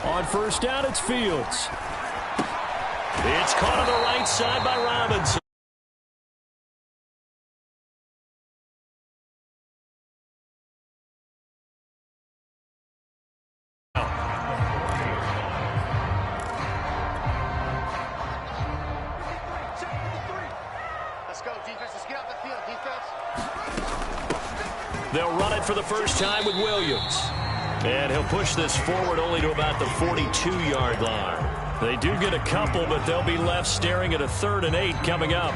On first down, it's Fields. It's caught on the right side by Robinson. Let's go, defense. Let's get out the field, defense. They'll run it for the first time with Williams. And he'll push this forward only to about the 42-yard line. They do get a couple, but they'll be left staring at a 3rd and 8 coming up.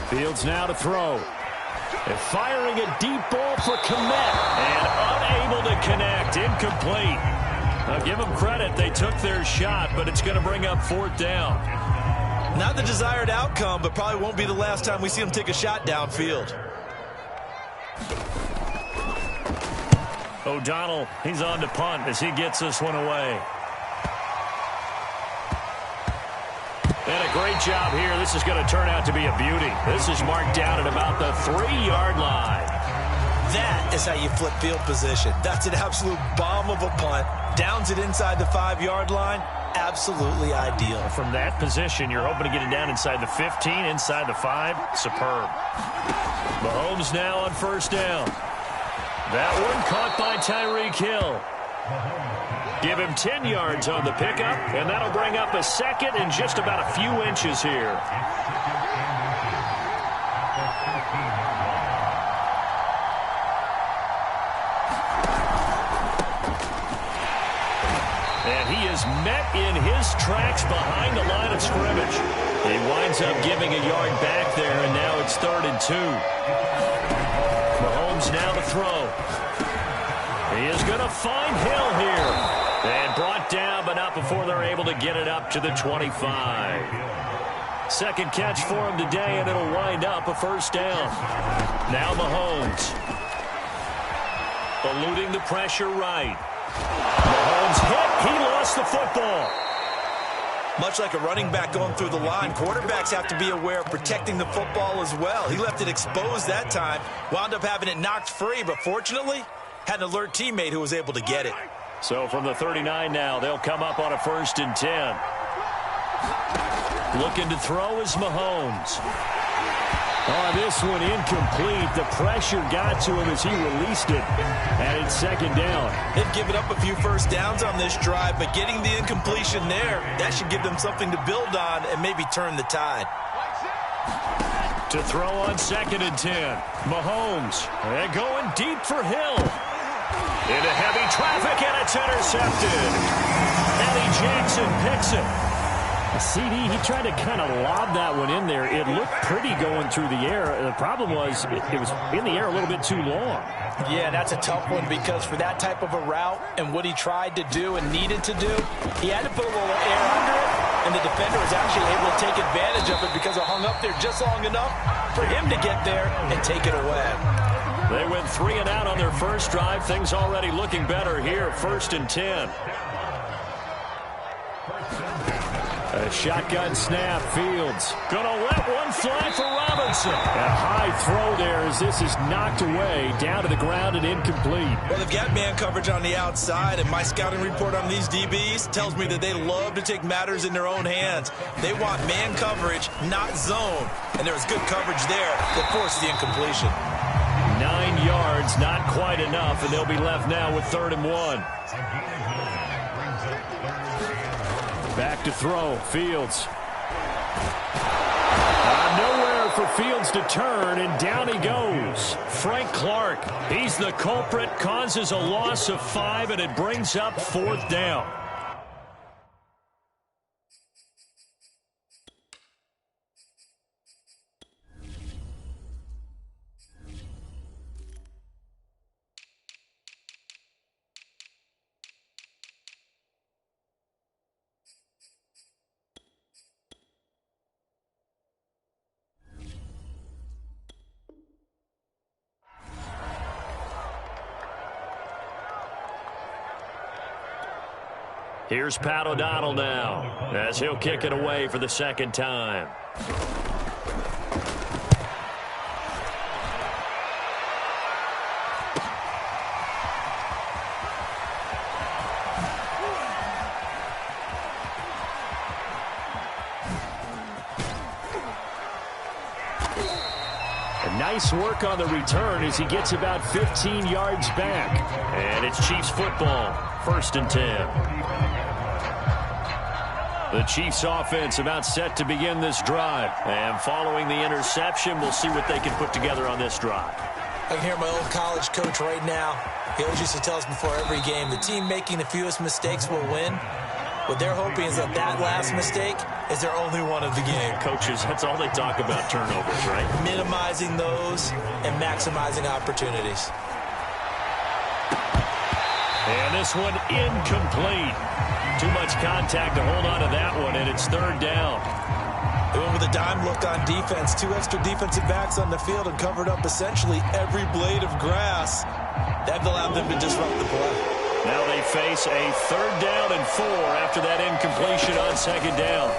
Fields now to throw. And firing a deep ball for Kmet. And unable to connect. Incomplete. Now give them credit. They took their shot, but it's going to bring up 4th down. Not the desired outcome, but probably won't be the last time we see him take a shot downfield. O'Donnell, he's on to punt as he gets this one away. And a great job here. This is going to turn out to be a beauty. This is marked down at about the 3-yard line. That is how you flip field position. That's an absolute bomb of a punt. Downs it inside the 5-yard line. Absolutely ideal. From that position, you're hoping to get it down inside the 15, inside the 5. Superb. Mahomes now on first down. That one caught by Tyreek Hill. Give him 10 yards on the pickup, and that'll bring up a 2nd and just about a few inches here. And he is met in his tracks behind the line of scrimmage. He winds up giving a yard back there, and now it's 3rd and 2. Mahomes now to throw. He is going to find Hill here. And brought down, but not before they're able to get it up to the 25. 2nd catch for him today, and it'll wind up a 1st down. Now Mahomes. Eluding the pressure right. Mahomes hit. He lost the football. Much like a running back going through the line, quarterbacks have to be aware of protecting the football as well. He left it exposed that time, wound up having it knocked free, but fortunately, had an alert teammate who was able to get it. So from the 39 now, they'll come up on a 1st and 10. Looking to throw is Mahomes. Oh, this one incomplete. The pressure got to him as he released it. And it's 2nd down. They've given up a few first downs on this drive, but getting the incompletion there, that should give them something to build on and maybe turn the tide. To throw on 2nd and 10. Mahomes. And going deep for Hill. Into heavy traffic, and it's intercepted. Eddie Jackson picks it. CD, he tried to kind of lob that one in there. It looked pretty going through the air. The problem was it was in the air a little bit too long. Yeah, that's a tough one because for that type of a route and what he tried to do and needed to do, he had to put a little air under it, and the defender was actually able to take advantage of it because it hung up there just long enough for him to get there and take it away. They went 3 and out on their first drive. Things already looking better here. 1st and 10. A shotgun snap. Fields gonna let one fly for Robinson. A high throw there as this is knocked away down to the ground and incomplete. Well, they've got man coverage on the outside, and my scouting report on these DBs tells me that they love to take matters in their own hands. They want man coverage, not zone, and there was good coverage there that forced the incompletion. 9 yards, not quite enough, and they'll be left now with 3rd and 1. Back to throw. Fields. Nowhere for Fields to turn, and down he goes. Frank Clark, he's the culprit, causes a loss of 5, and it brings up 4th down. Here's Pat O'Donnell now as he'll kick it away for the 2nd time. And nice work on the return as he gets about 15 yards back. And it's Chiefs football, 1st and 10. The Chiefs offense about set to begin this drive. And following the interception, we'll see what they can put together on this drive. I can hear my old college coach right now. He always used to tell us before every game, the team making the fewest mistakes will win. What they're hoping is that last mistake is their only one of the game. Coaches, that's all they talk about, turnovers, right? Minimizing those and maximizing opportunities. And this one incomplete. Too much contact to hold on to that one, and it's 3rd down. They went with a dime look on defense. 2 extra defensive backs on the field and covered up essentially every blade of grass. That allowed them to disrupt the play. Now they face a 3rd down and 4 after that incompletion on 2nd down.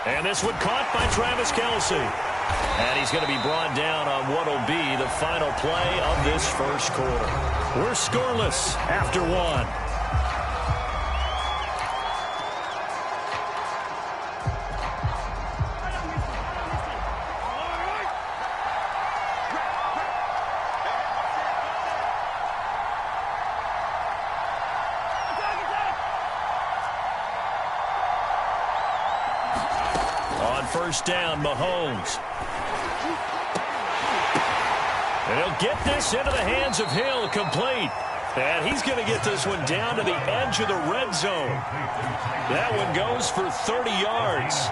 And this one caught by Travis Kelce. And he's going to be brought down on what will be the final play of this 1st quarter. We're scoreless after 1. First down, Mahomes. And he'll get this into the hands of Hill, complete. And he's going to get this one down to the edge of the red zone. That one goes for 30 yards.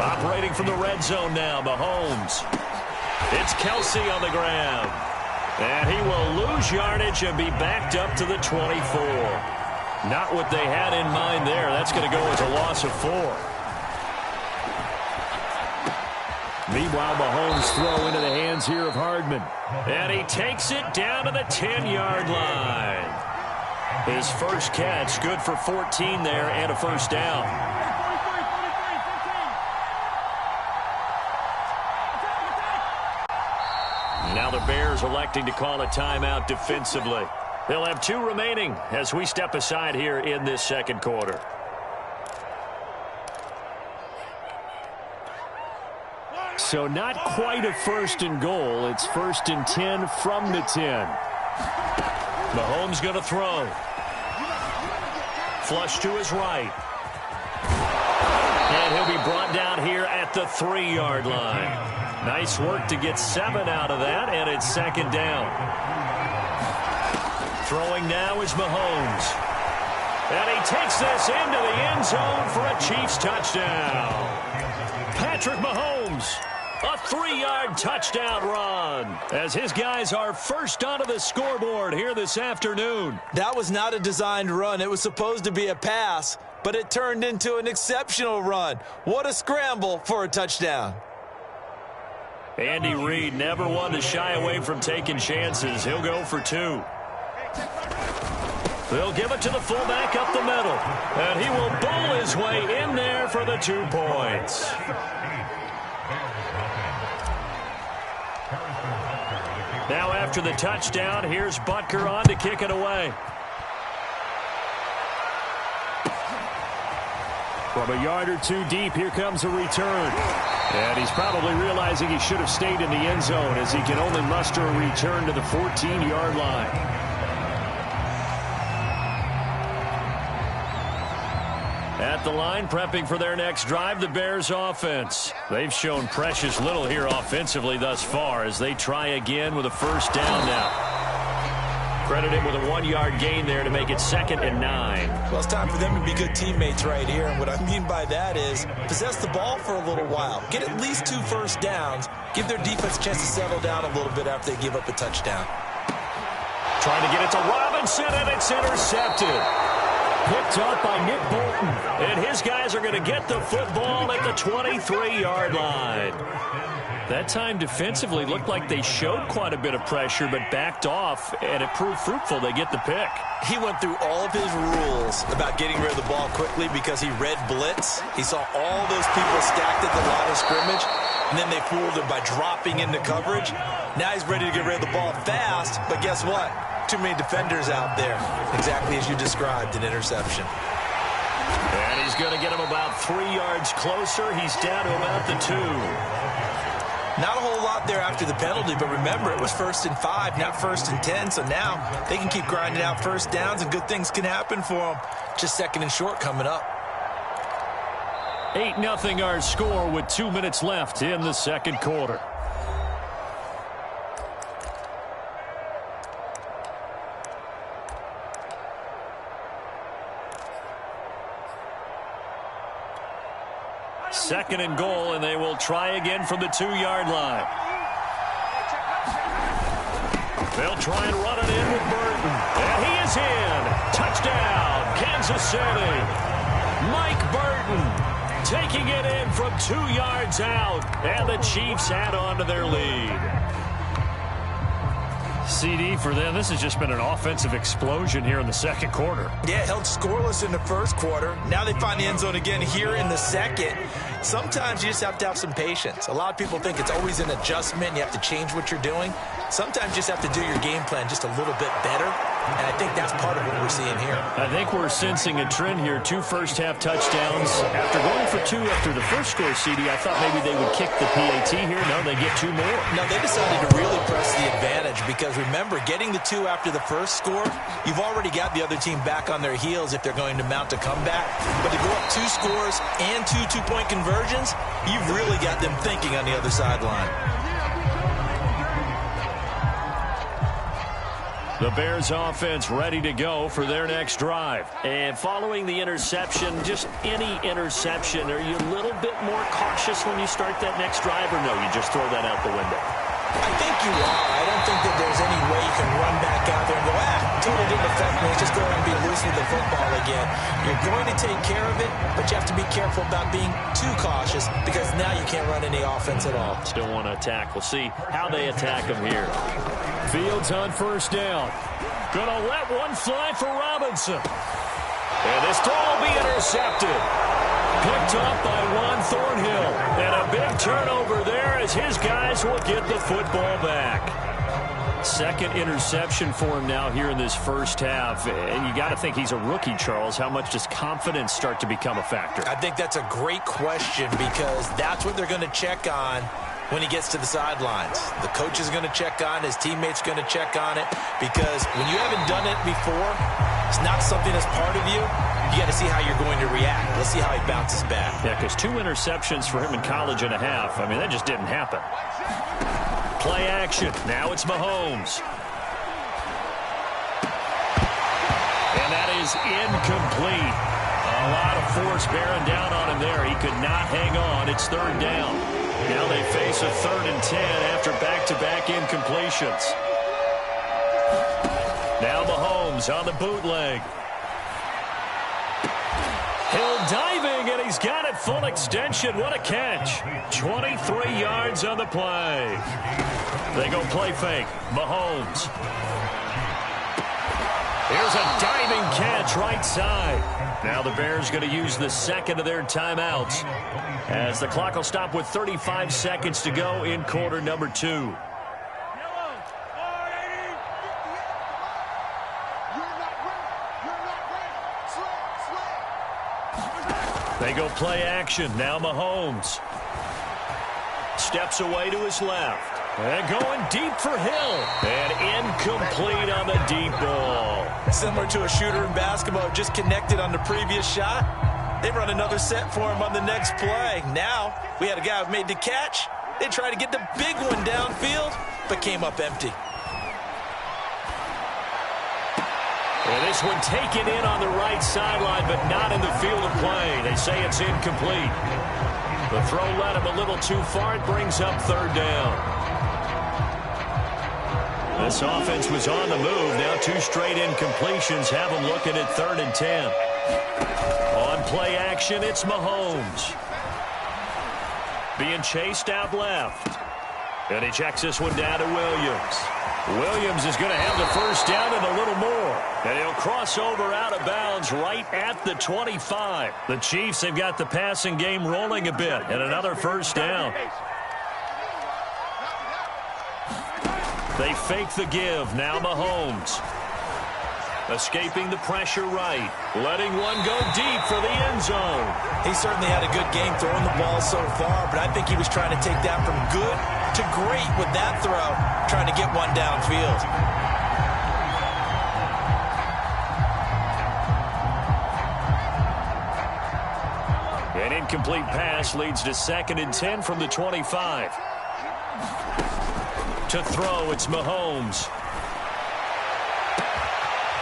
Operating from the red zone now, Mahomes. It's Kelce on the ground. And he will lose yardage and be backed up to the 24. Not what they had in mind there. That's going to go as a loss of 4. Meanwhile, Mahomes throw into the hands here of Hardman. And he takes it down to the 10-yard line. His first catch, good for 14 there and a 1st down. Now the Bears electing to call a timeout defensively. They'll have 2 remaining as we step aside here in this 2nd quarter. So not quite a 1st and goal. It's 1st and 10 from the 10. Mahomes going to throw. Flush to his right. And he'll be brought down here at the 3-yard line. Nice work to get 7 out of that, and it's 2nd down. Throwing now is Mahomes. And he takes this into the end zone for a Chiefs touchdown. Patrick Mahomes, a 3-yard touchdown run as his guys are first onto the scoreboard here this afternoon. That was not a designed run. It was supposed to be a pass, but it turned into an exceptional run. What a scramble for a touchdown. Andy Reid never one to shy away from taking chances. He'll go for 2. They'll give it to the fullback up the middle. And he will bowl his way in there for the 2 points. Now after the touchdown, here's Butker on to kick it away. From a yard or 2 deep, here comes a return. And he's probably realizing he should have stayed in the end zone as he can only muster a return to the 14-yard line. At the line, prepping for their next drive, the Bears offense. They've shown precious little here offensively thus far as they try again with a 1st down now. Credited with a 1-yard gain there to make it 2nd and 9. Well, it's time for them to be good teammates right here. And what I mean by that is possess the ball for a little while. Get at least 2 first downs. Give their defense a chance to settle down a little bit after they give up a touchdown. Trying to get it to Robinson, and it's intercepted. Picked up by Nick Bolton. And his guys are going to get the football at the 23-yard line. That time defensively looked like they showed quite a bit of pressure but backed off, and it proved fruitful. They get the pick. He went through all of his rules about getting rid of the ball quickly because he read blitz. He saw all those people stacked at the line of scrimmage, and then they fooled him by dropping into coverage. Now he's ready to get rid of the ball fast, but guess what? Too many defenders out there. Exactly as you described, an interception. And he's going to get him about 3 yards closer. He's down to about the 2. Not a whole lot there after the penalty, but remember, it was 1st and 5, not 1st and 10, so now they can keep grinding out first downs, and good things can happen for them. Just 2nd and short coming up. 8-0 our score with 2 minutes left in the second quarter. Second and goal, and they will try again from the 2-yard line. They'll try and run it in with Burton. And he is in. Touchdown, Kansas City. Mike Burton taking it in from 2 yards out. And the Chiefs add on to their lead. CD for them, this has just been an offensive explosion here in the second quarter. Yeah, held scoreless in the first quarter. Now they find the end zone again here in the second. Sometimes you just have to have some patience. A lot of people think it's always an adjustment. You have to change what you're doing. Sometimes you just have to do your game plan just a little bit better. And I think that's part of what we're seeing here. I think we're sensing a trend here. 2 first-half touchdowns. After going for 2 after the first score, CD, I thought maybe they would kick the PAT here. No, they get 2 more. No, they decided to really press the advantage because, remember, getting the 2 after the first score, you've already got the other team back on their heels if they're going to mount a comeback. But to go up 2 scores and 2 two-point conversions, you've really got them thinking on the other sideline. The Bears offense ready to go for their next drive. And following the interception, just any interception, are you a little bit more cautious when you start that next drive, or no, you just throw that out the window? I think you are. I don't think that there's any way you can run back out there and go, totally didn't affect me. Let's just go ahead and be loose with the football again. You're going to take care of it, but you have to be careful about being too cautious because now you can't run any offense at all. Still want to attack. We'll see how they attack them here. Fields on first down. Gonna let one fly for Robinson. And this throw will be intercepted. Picked up by Juan Thornhill. And a big turnover there as his guys will get the football back. Second interception for him now here in this first half. And you got to think he's a rookie, Charles. How much does confidence start to become a factor? I think that's a great question because that's what they're going to check on when he gets to the sidelines. The coach is going to check on it. His teammates going to check on it because when you haven't done it before, it's not something that's part of you. You got to see how you're going to react. Let's see how he bounces back. Yeah, because 2 interceptions for him in college and a half. I mean, that just didn't happen. Play action. Now it's Mahomes. And that is incomplete. A lot of force bearing down on him there. He could not hang on. It's 3rd down. Now they face a 3rd and 10 after back-to-back incompletions. Now Mahomes on the bootleg. Hill diving, and he's got it full extension. What a catch. 23 yards on the play. They go play fake. Mahomes. Here's a diving catch right side. Now the Bears going to use the second of their timeouts as the clock will stop with 35 seconds to go in quarter number 2. They go play action. Now Mahomes. Steps away to his left. And going deep for Hill. And incomplete on the deep ball. Similar to a shooter in basketball, just connected on the previous shot. They run another set for him on the next play. Now, we had a guy who made the catch. They tried to get the big one downfield, but came up empty. And this one taken in on the right sideline, but not in the field of play. They say it's incomplete. The throw led him a little too far. It brings up 3rd down. This offense was on the move. Now 2 straight incompletions have them looking at 3rd and 10. On play action, it's Mahomes. Being chased out left. And he checks this one down to Williams. Williams is going to have the first down and a little more. And he'll cross over out of bounds right at the 25. The Chiefs have got the passing game rolling a bit. And another first down. They fake the give. Now Mahomes. Escaping the pressure right. Letting one go deep for the end zone. He certainly had a good game throwing the ball so far, but I think he was trying to take that from good to great with that throw, trying to get one downfield. An incomplete pass leads to 2nd and 10 from the 25. To throw, it's Mahomes.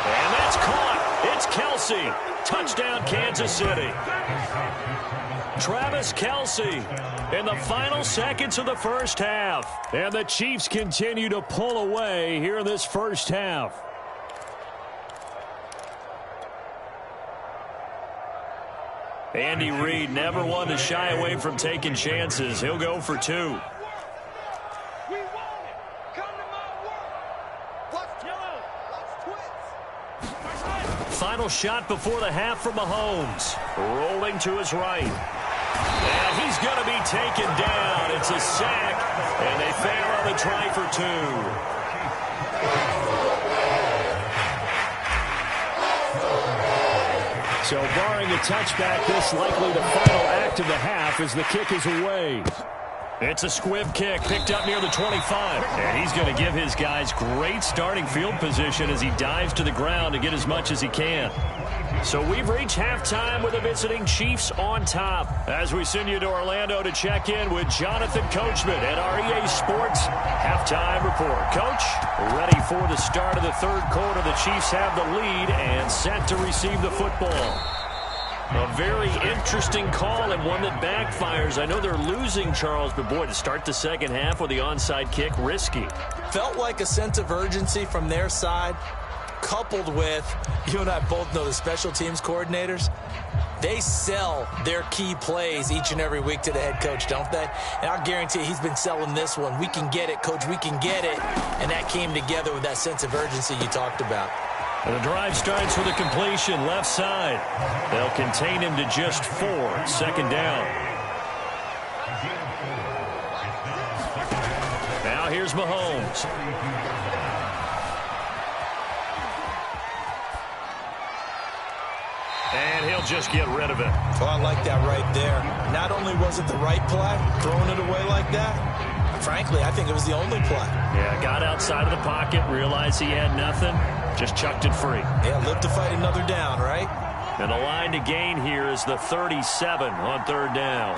And that's caught. It's Kelsey. Touchdown, Kansas City. Travis Kelsey in the final seconds of the first half. And the Chiefs continue to pull away here in this first half. Andy Reid never one to shy away from taking chances. He'll go for 2. Final shot before the half from Mahomes. Rolling to his right. And he's going to be taken down. It's a sack, and they fail on the try for 2. So barring a touchback, this likely the final act of the half as the kick is away. It's a squib kick picked up near the 25. And he's going to give his guys great starting field position as he dives to the ground to get as much as he can. So we've reached halftime with the visiting Chiefs on top. As we send you to Orlando to check in with Jonathan Coachman at our EA Sports Halftime Report. Coach, ready for the start of the third quarter. The Chiefs have the lead and set to receive the football. A very interesting call and one that backfires. I know they're losing, Charles, but boy, to start the second half with the onside kick, risky. Felt like a sense of urgency from their side, coupled with, you and I both know the special teams coordinators, they sell their key plays each and every week to the head coach, don't they? And I'll guarantee you he's been selling this one. We can get it, coach, we can get it. And that came together with that sense of urgency you talked about. And the drive starts with a completion left side. They'll contain him to just 4. 2nd down. Now here's Mahomes. And he'll just get rid of it. Oh, I like that right there. Not only was it the right play, throwing it away like that, frankly, I think it was the only play. Yeah, got outside of the pocket, realized he had nothing, just chucked it free. Yeah, live to fight another down, right? And the line to gain here is the 37 on 3rd down.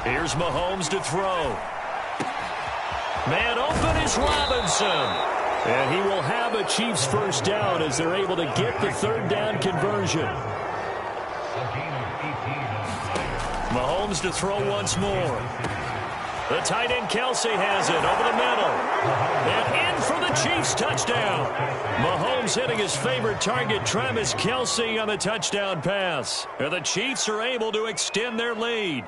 Here's Mahomes to throw. Man open is Robinson. And he will have a Chiefs first down as they're able to get the 3rd down conversion. Mahomes to throw once more. The tight end Kelsey has it over the middle. And in for the Chiefs touchdown. Mahomes hitting his favorite target, Travis Kelsey, on the touchdown pass. And the Chiefs are able to extend their lead.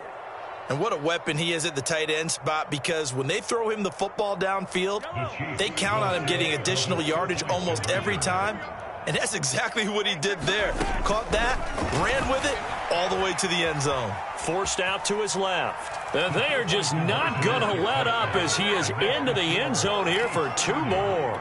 And what a weapon he is at the tight end spot, because when they throw him the football downfield, they count on him getting additional yardage almost every time. And that's exactly what he did there. Caught that, ran with it, all the way to the end zone. Forced out to his left. And they are just not going to let up as he is into the end zone here for 2 more.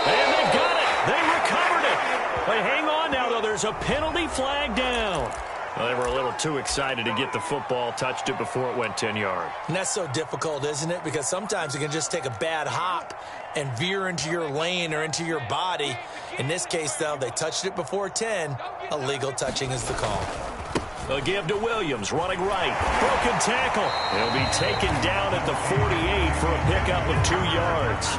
And they got it. They recovered it. But hang on now, though. There's a penalty flag down. Well, they were a little too excited to get the football, touched it before it went 10 yards. And that's so difficult, isn't it? Because sometimes it can just take a bad hop and veer into your lane or into your body. In this case, though, they touched it before 10. Illegal touching is the call. They'll give to Williams, running right. Broken tackle. He'll be taken down at the 48 for a pickup of 2 yards.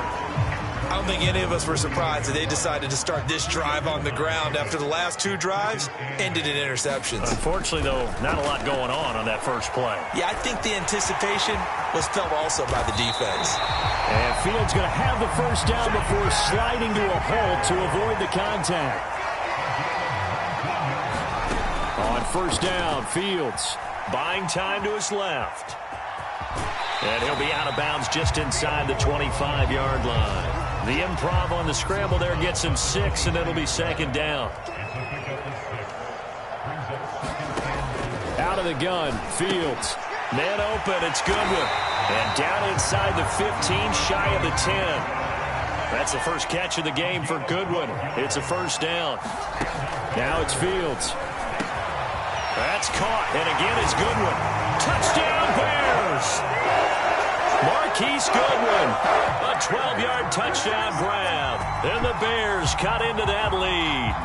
I don't think any of us were surprised that they decided to start this drive on the ground after the last 2 drives ended in interceptions. Unfortunately, though, not a lot going on that first play. Yeah, I think the anticipation was felt also by the defense. And Fields going to have the first down before sliding to a halt to avoid the contact. On first down, Fields buying time to his left. And he'll be out of bounds just inside the 25-yard line. The improv on the scramble there gets him 6, and it'll be 2nd down. Out of the gun, Fields. Man open, it's Goodwin. And down inside the 15, shy of the 10. That's the first catch of the game for Goodwin. It's a first down. Now it's Fields. That's caught, and again it's Goodwin. Touchdown, Bears! Marquise Goodwin, a 12-yard touchdown grab. And the Bears cut into that lead.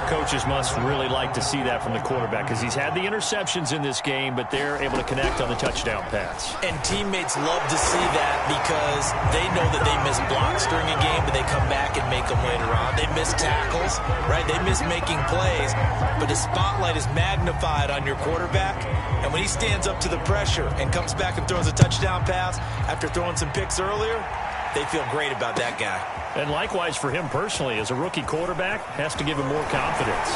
Coaches must really like to see that from the quarterback because he's had the interceptions in this game, but they're able to connect on the touchdown pass. And teammates love to see that because they know that they miss blocks during a game, but they come back and make them later on. They miss tackles, right? They miss making plays, but the spotlight is magnified on your quarterback, and when he stands up to the pressure and comes back and throws a touchdown pass after throwing some picks earlier, they feel great about that guy. And likewise for him personally, as a rookie quarterback, has to give him more confidence.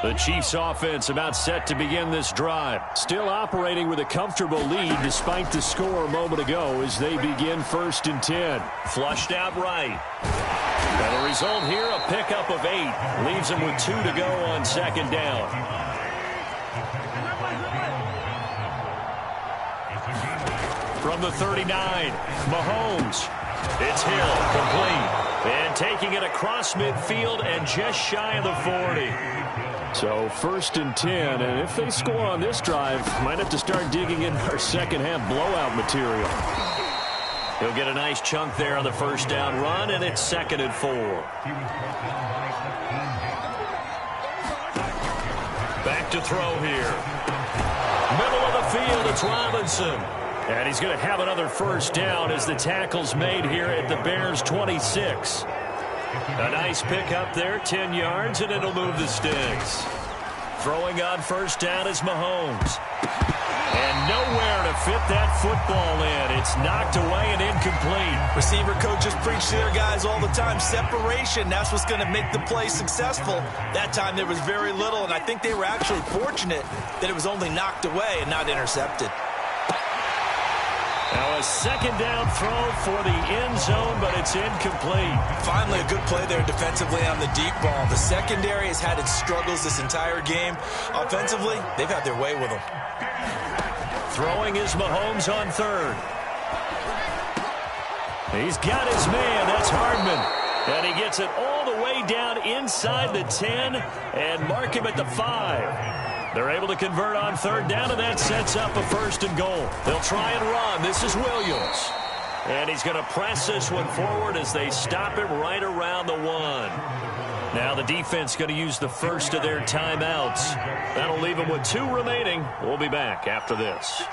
The Chiefs offense about set to begin this drive. Still operating with a comfortable lead despite the score a moment ago as they begin 1st and 10. Flushed out right. And the result here, a pickup of 8. Leaves them with 2 to go on 2nd down. From the 39, Mahomes. It's Hill, complete. And taking it across midfield and just shy of the 40. So 1st and 10, and if they score on this drive, might have to start digging in our second half blowout material. He'll get a nice chunk there on the first down run, and it's 2nd and 4. Back to throw here. Middle of the field, it's Robinson. And he's going to have another first down as the tackle's made here at the Bears' 26. A nice pickup there, 10 yards, and it'll move the sticks. Throwing on first down is Mahomes. And nowhere to fit that football in. It's knocked away and incomplete. Receiver coaches preach to their guys all the time. Separation, that's what's going to make the play successful. That time there was very little, and I think they were actually fortunate that it was only knocked away and not intercepted. Now a second down throw for the end zone, but it's incomplete. Finally a good play there defensively on the deep ball. The secondary has had its struggles this entire game. Offensively, they've had their way with them. Throwing is Mahomes on 3rd. He's got his man. That's Hardman. And he gets it all the way down inside the 10 and mark him at the 5. They're able to convert on 3rd down, and that sets up a 1st and goal. They'll try and run. This is Williams. And he's going to press this one forward as they stop him right around the 1. Now the defense going to use the first of their timeouts. That'll leave them with 2 remaining. We'll be back after this.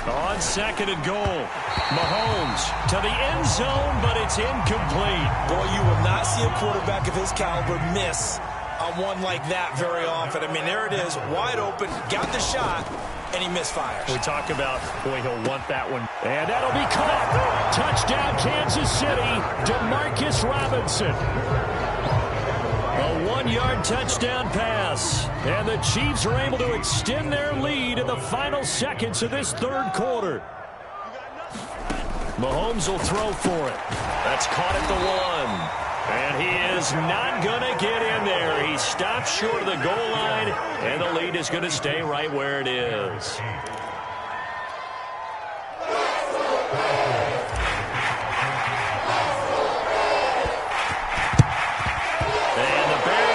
On 2nd and goal, Mahomes to the end zone, but it's incomplete. Boy, you will not see a quarterback of his caliber miss on one like that very often. I mean, there it is, wide open, got the shot, and he misfires. We talk about, boy, he'll want that one. And that'll be caught. Touchdown, Kansas City, DeMarcus Robinson. A 1-yard touchdown pass. And the Chiefs are able to extend their lead in the final seconds of this 3rd quarter. Mahomes will throw for it. That's caught at the 1. And he is not going to get in there. He stops short of the goal line, and the lead is going to stay right where it is.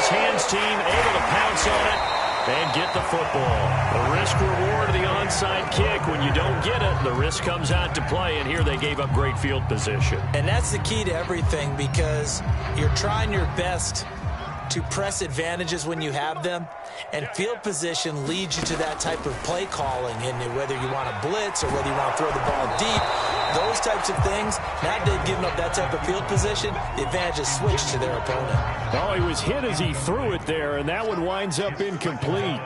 Hands team able to pounce on it and get the football. The risk reward of the onside kick. When you don't get it, the risk comes out to play, and here they gave up great field position. And that's the key to everything, because you're trying your best to press advantages when you have them, and field position leads you to that type of play calling, and whether you want to blitz or whether you want to throw the ball deep, those types of things. Now they've given up that type of field position, the advantage is switched to their opponent. Oh, he was hit as he threw it there, and that one winds up incomplete.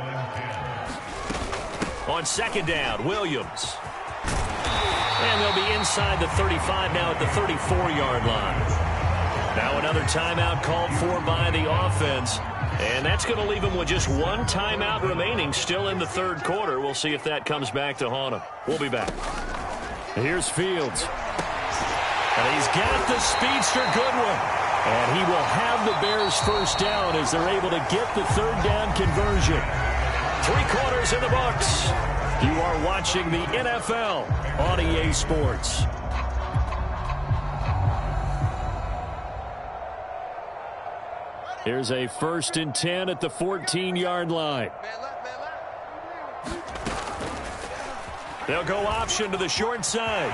On 2nd down, Williams. And they'll be inside the 35 now at the 34-yard line. Now another timeout called for by the offense. And that's going to leave them with just one timeout remaining still in the third quarter. We'll see if that comes back to haunt them. We'll be back. Here's Fields. And he's got the speedster Goodwin. And he will have the Bears first down as they're able to get the third down conversion. 3 quarters in the books. You are watching the NFL on EA Sports. Here's a 1st and 10 at the 14-yard line. They'll go option to the short side.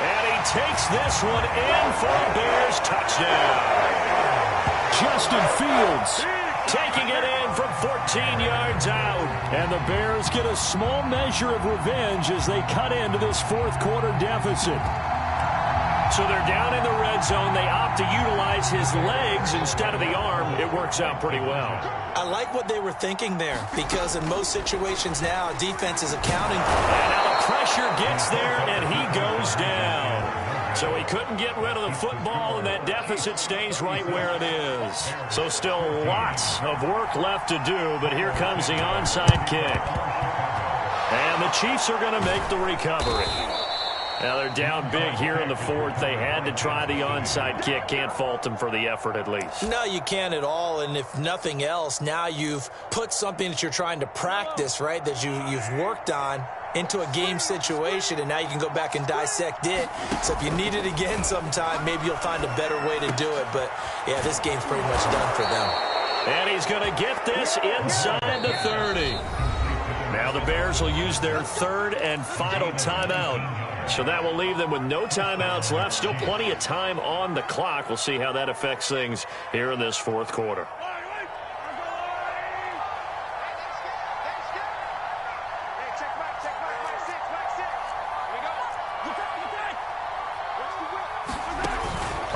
And he takes this one in for a Bears touchdown. Justin Fields taking it in from 14 yards out. And the Bears get a small measure of revenge as they cut into this fourth quarter deficit. So they're down in the red zone. They opt to utilize his legs instead of the arm. It works out pretty well. I like what they were thinking there because in most situations now, defense is accounting. And now the pressure gets there, and he goes down. So he couldn't get rid of the football, and that deficit stays right where it is. So still lots of work left to do, but here comes the onside kick. And the Chiefs are going to make the recovery. Now they're down big here in the fourth. They had to try the onside kick. Can't fault them for the effort at least. No, you can't at all. And if nothing else, now you've put something that you're trying to practice, right, that you've worked on into a game situation, and now you can go back and dissect it. So if you need it again sometime, maybe you'll find a better way to do it. But, yeah, this game's pretty much done for them. And he's going to get this inside the 30. Now the Bears will use their third and final timeout. So that will leave them with no timeouts left. Still plenty of time on the clock. We'll see how that affects things here in this fourth quarter.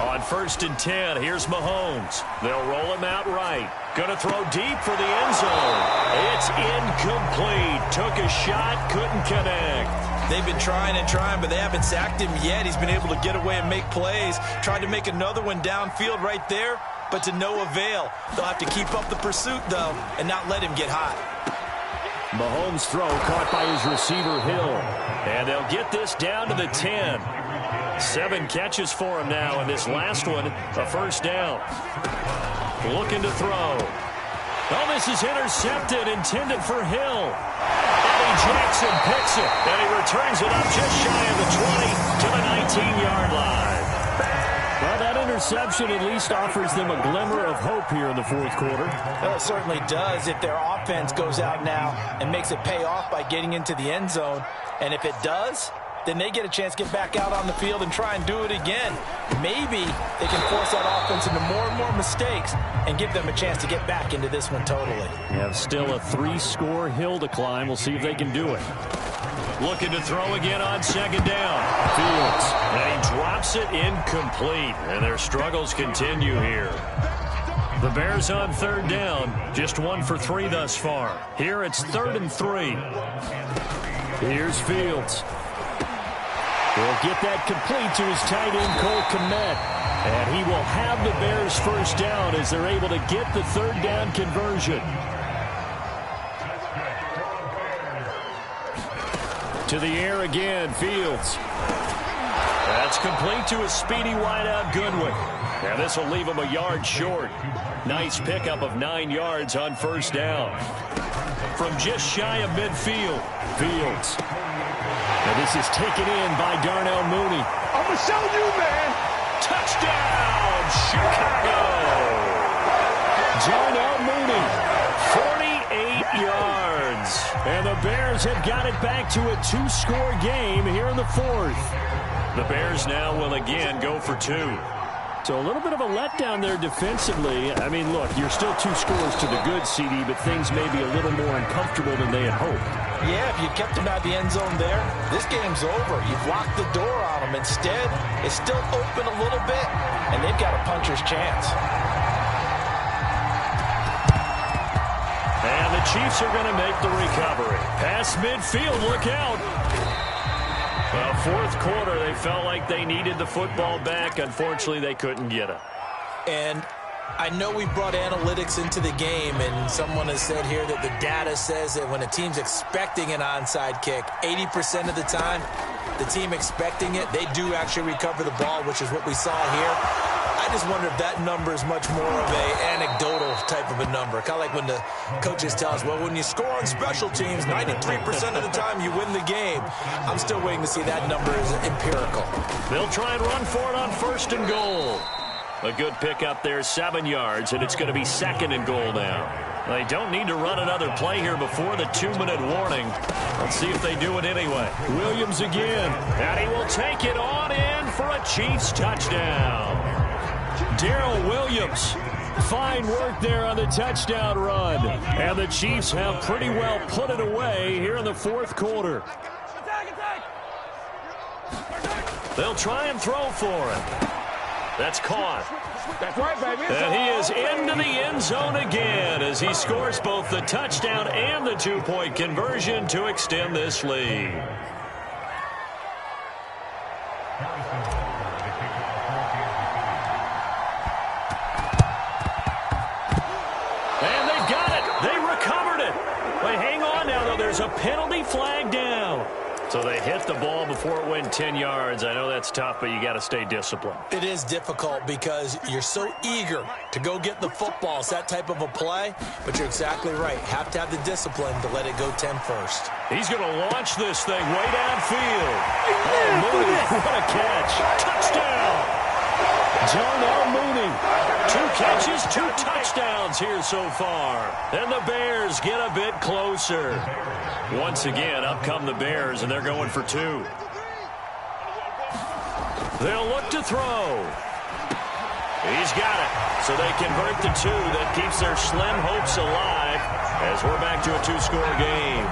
On 1st and 10, here's Mahomes. They'll roll him out right. Going to throw deep for the end zone. It's incomplete. Took a shot, couldn't connect. They've been trying and trying, but they haven't sacked him yet. He's been able to get away and make plays. Tried to make another one downfield right there, but to no avail. They'll have to keep up the pursuit, though, and not let him get hot. Mahomes' throw caught by his receiver, Hill. And they'll get this down to the 10. 7 catches for him now, and this last one, a first down. Looking to throw. Oh, this is intercepted, intended for Hill. Eddie Jackson picks it, and he returns it up just shy of the 20 to the 19-yard line. Well, that interception at least offers them a glimmer of hope here in the fourth quarter. Well, it certainly does if their offense goes out now and makes it pay off by getting into the end zone. And if it does, then they get a chance to get back out on the field and try and do it again. Maybe they can force that offense into more and more mistakes and give them a chance to get back into this one totally. Yeah, still a 3-score hill to climb. We'll see if they can do it. Looking to throw again on 2nd down. Fields. And he drops it incomplete. And their struggles continue here. The Bears on 3rd down. Just 1 for 3 thus far. Here it's 3rd and 3. Here's Fields. He'll get that complete to his tight end, Cole Kmet. And he will have the Bears first down as they're able to get the 3rd down conversion. To the air again, Fields. That's complete to a speedy wideout, Goodwin. And this will leave him a yard short. Nice pickup of 9 yards on 1st down. From just shy of midfield, Fields. And this is taken in by Darnell Mooney. I'm going to show you, man. Touchdown, Chicago. Darnell Mooney, 48 yards. And the Bears have got it back to a 2-score game here in the fourth. The Bears now will again go for 2. So a little bit of a letdown there defensively. I mean, look, you're still 2 scores to the good, CD, but things may be a little more uncomfortable than they had hoped. Yeah, if you kept them out of the end zone there, this game's over. You've locked the door on them. Instead, it's still open a little bit, and they've got a puncher's chance. And the Chiefs are going to make the recovery. Past midfield, look out. Well, fourth quarter, they felt like they needed the football back. Unfortunately, they couldn't get it. And I know we brought analytics into the game, and someone has said here that the data says that when a team's expecting an onside kick, 80% of the time, the team expecting it, they do actually recover the ball, which is what we saw here. I just wonder if that number is much more of an anecdotal type of a number. Kind of like when the coaches tell us, well, when you score on special teams, 93% of the time you win the game. I'm still waiting to see that number is empirical. They'll try and run for it on 1st and goal. A good pickup there, 7 yards, and it's going to be 2nd and goal now. They don't need to run another play here before the 2-minute warning. Let's see if they do it anyway. Williams again, and he will take it on in for a Chiefs touchdown. Darrell Williams, fine work there on the touchdown run. And the Chiefs have pretty well put it away here in the 4th quarter. They'll try and throw for it. That's caught. That's right, baby. And he is into the end zone again as he scores both the touchdown and the 2-point conversion to extend this lead. And they've got it. They recovered it. Wait, hang on now, though. There's a penalty flag down. So they hit the ball before it went 10 yards. I know that's tough, but you got to stay disciplined. It is difficult because you're so eager to go get the football. It's that type of a play, but you're exactly right. Have to have the discipline to let it go 10 first. He's going to launch this thing way downfield. Oh, Mooney, what a catch. Touchdown. Darnell Mooney. 2 catches, 2 touchdowns here so far. And the Bears get a bit closer. Once again, up come the Bears, and they're going for 2. They'll look to throw. He's got it. So they convert the 2. That keeps their slim hopes alive as we're back to a 2-score game.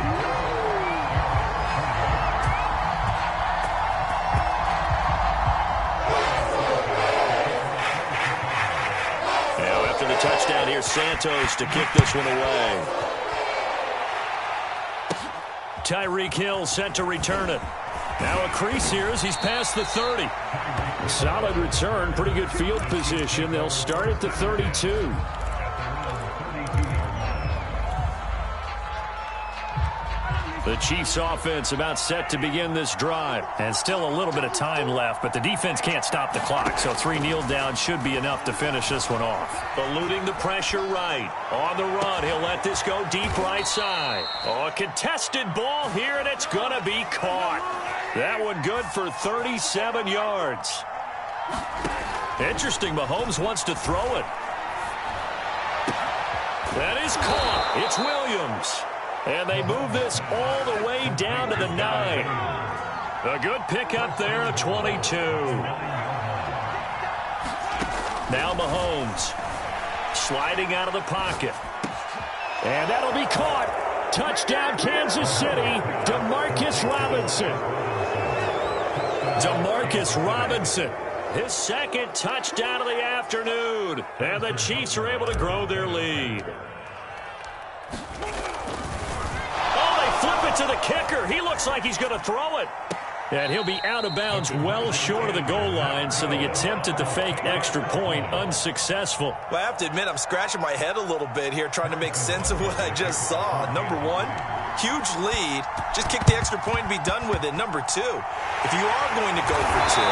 Touchdown here, Santos to kick this one away. Tyreek Hill set to return it. Now a crease here as he's past the 30. Solid return, pretty good field position. They'll start at the 32. The Chiefs offense about set to begin this drive. And still a little bit of time left, but the defense can't stop the clock. So 3 kneel downs should be enough to finish this one off. Eluding the pressure right. On the run, he'll let this go deep right side. Oh, a contested ball here, and it's going to be caught. That one good for 37 yards. Interesting, Mahomes wants to throw it. That is caught. It's Williams. And they move this all the way down to the 9. A good pickup there at 22. Now Mahomes sliding out of the pocket. And that'll be caught. Touchdown, Kansas City. Demarcus Robinson. Demarcus Robinson. His 2nd touchdown of the afternoon. And the Chiefs are able to grow their lead. Flip it to the kicker. He looks like he's going to throw it. And he'll be out of bounds well short of the goal line, so the attempt at the fake extra point unsuccessful. Well, I have to admit, I'm scratching my head a little bit here trying to make sense of what I just saw. Number 1, huge lead. Just kick the extra point and be done with it. Number 2, if you are going to go for 2,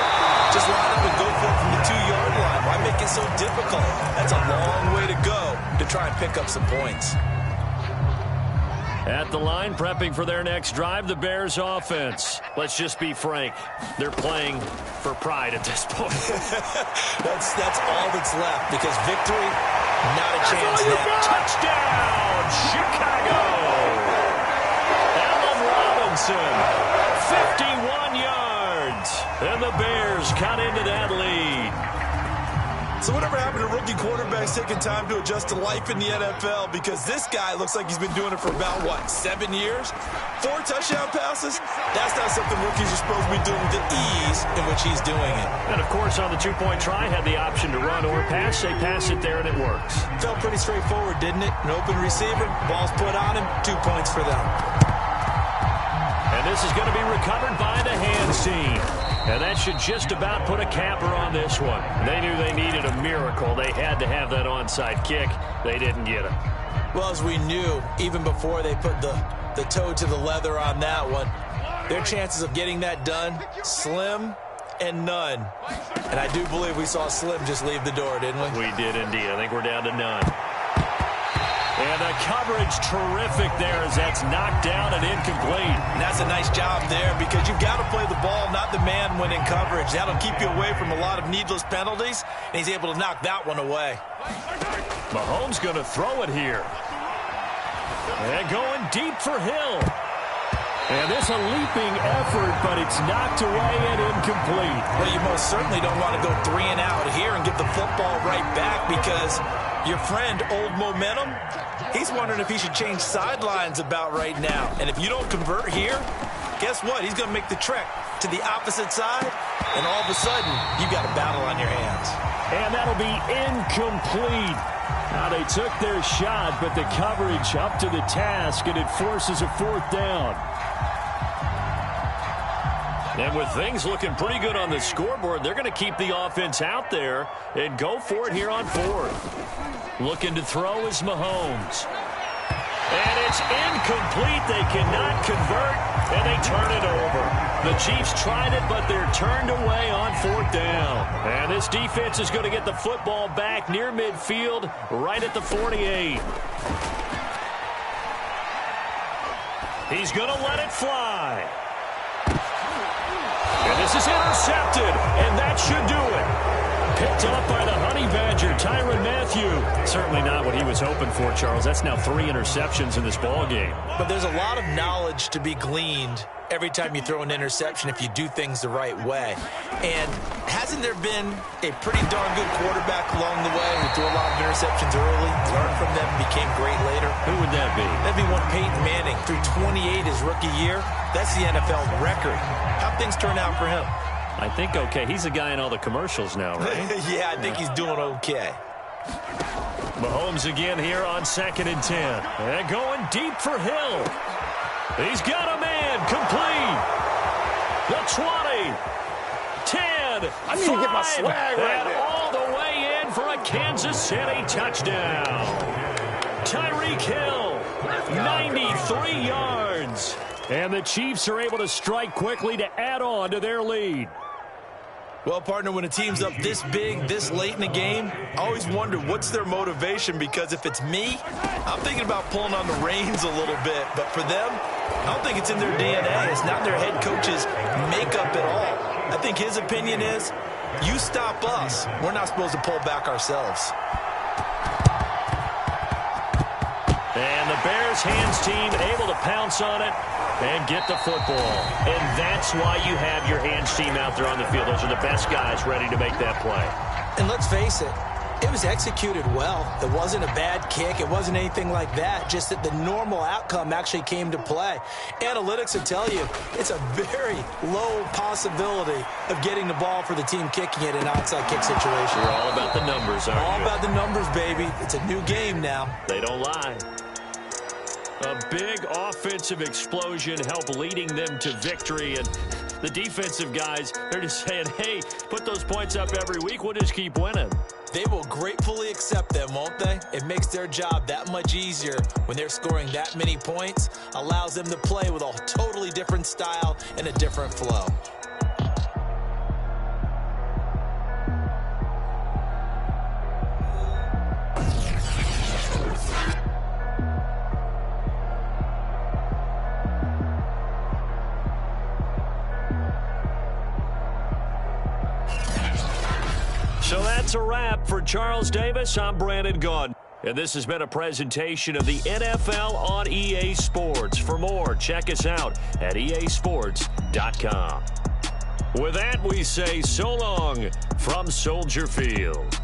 just line up and go for it from the 2-yard line. Why make it so difficult? That's a long way to go to try and pick up some points. At the line, prepping for their next drive, the Bears offense. Let's just be frank. They're playing for pride at this point. that's all that's left, because victory, not a chance now. Touchdown, Chicago! Allen Robinson, 51 yards. And the Bears cut into that lead. So whatever happened to rookie quarterbacks taking time to adjust to life in the NFL? Because this guy looks like he's been doing it for about, 7 years? 4 touchdown passes? That's not something rookies are supposed to be doing with the ease in which he's doing it. And, of course, on the 2-point try, had the option to run or pass. They pass it there, and it works. Felt pretty straightforward, didn't it? An open receiver, ball's put on him, 2 points for them. And this is going to be recovered by the hands team. And that should just about put a capper on this one. They knew they needed a miracle. They had to have that onside kick. They didn't get it. Well, as we knew, even before they put the toe to the leather on that one, their chances of getting that done, slim and none. And I do believe we saw Slim just leave the door, didn't we? We did indeed. I think we're down to none. And the coverage terrific there as that's knocked down and incomplete. And that's a nice job there because you've got to play the ball, not the man when in coverage. That'll keep you away from a lot of needless penalties, and he's able to knock that one away. Mahomes going to throw it here. And going deep for Hill. And this a leaping effort, but it's knocked away and incomplete. Well, you most certainly don't want to go 3 and out here and get the football right back because your friend, Old Momentum, he's wondering if he should change sidelines about right now. And if you don't convert here, guess what? He's going to make the trek to the opposite side, and all of a sudden, you've got a battle on your hands. And that'll be incomplete. Now, they took their shot, but the coverage up to the task, and it forces a 4th down. And with things looking pretty good on the scoreboard, they're going to keep the offense out there and go for it here on 4th. Looking to throw is Mahomes. And it's incomplete. They cannot convert, and they turn it over. The Chiefs tried it, but they're turned away on 4th down. And this defense is going to get the football back near midfield, right at the 48. He's going to let it fly. And this is intercepted, and that should do it. Picked up by the Honey Badger, Tyrann Mathieu. Certainly not what he was hoping for, Charles. That's now 3 interceptions in this ball game. But there's a lot of knowledge to be gleaned every time you throw an interception if you do things the right way. And hasn't there been a pretty darn good quarterback along the way who threw a lot of interceptions early, learned from them, became great later? Who would that be? That'd be one Peyton Manning. Threw 28 his rookie year. That's the NFL record. How'd things turn out for him? I think okay. He's a guy in all the commercials now, right? Yeah, I think he's doing okay. Mahomes again here on 2nd and 10. And going deep for Hill. He's got a man complete. The 20. 10. I need to get my swag right and there. all the way in for a Kansas City touchdown. Tyreek Hill, 93 yards. And the Chiefs are able to strike quickly to add on to their lead. Well, partner, when a team's up this big, this late in the game, I always wonder what's their motivation, because if it's me, I'm thinking about pulling on the reins a little bit. But for them, I don't think it's in their DNA. It's not their head coach's makeup at all. I think his opinion is, you stop us, we're not supposed to pull back ourselves. And the Bears hands team able to pounce on it and get the football. And that's why you have your hands team out there on the field. Those are the best guys ready to make that play. And let's face it, it was executed well. It wasn't a bad kick. It wasn't anything like that. Just that the normal outcome actually came to play. Analytics will tell you it's a very low possibility of getting the ball for the team kicking it in an outside kick situation. You're all about the numbers, aren't you? All about the numbers, baby. It's a new game now. They don't lie. A big offensive explosion helped leading them to victory. And the defensive guys, they're just saying, hey, put those points up every week. We'll just keep winning. They will gratefully accept them, won't they? It makes their job that much easier when they're scoring that many points. Allows them to play with a totally different style and a different flow. So that's a wrap for Charles Davis. I'm Brandon Gaudin. And this has been a presentation of the NFL on EA Sports. For more, check us out at easports.com. With that, we say so long from Soldier Field.